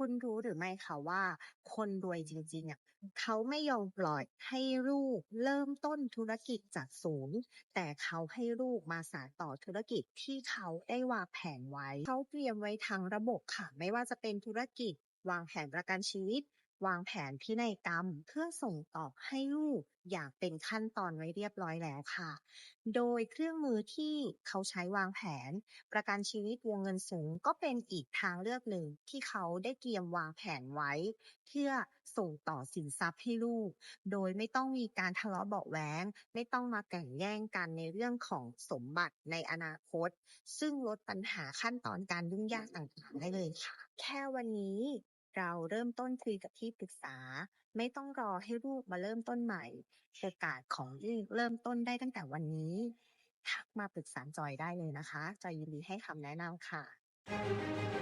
คุณรู้หรือไม่คะว่าคนรวยจริงๆอะเขาไม่ยอมปล่อยให้ลูกเริ่มต้นธุรกิจจากศูนย์แต่เขาให้ลูกมาสานต่อธุรกิจที่เขาได้วางแผนไว้เขาเตรียมไว้ทั้งระบบค่ะไม่ว่าจะเป็นธุรกิจวางแผนประกันชีวิตวางแผนพินัยกรรมเพื่อส่งต่อให้ลูกอย่างเป็นขั้นตอนไว้เรียบร้อยแล้วค่ะ โดยเครื่องมือที่เขาใช้วางแผนประกันชีวิตวงเงินสูงก็เป็นอีกทางเลือกหนึ่งที่เขาได้เตรียมวางแผนไว้เพื่อส่งต่อสินทรัพย์ให้ลูกโดยไม่ต้องมีการทะเลาะเบาะแว้งไม่ต้องมาแข่งแย่งกันในเรื่องของสมบัติในอนาคตซึ่งลดปัญหาขั้นตอนการยุ่งยากต่างๆได้เลยค่ะแค่วันนี้เราเริ่มต้นคุยกับที่ปรึกษาไม่ต้องรอให้ลูกมาเริ่มต้นใหม่ โอกาสของที่เริ่มต้นได้ตั้งแต่วันนี้ทักมาปรึกษาจอยได้เลยนะคะจอยยินดีให้คำแนะนำค่ะ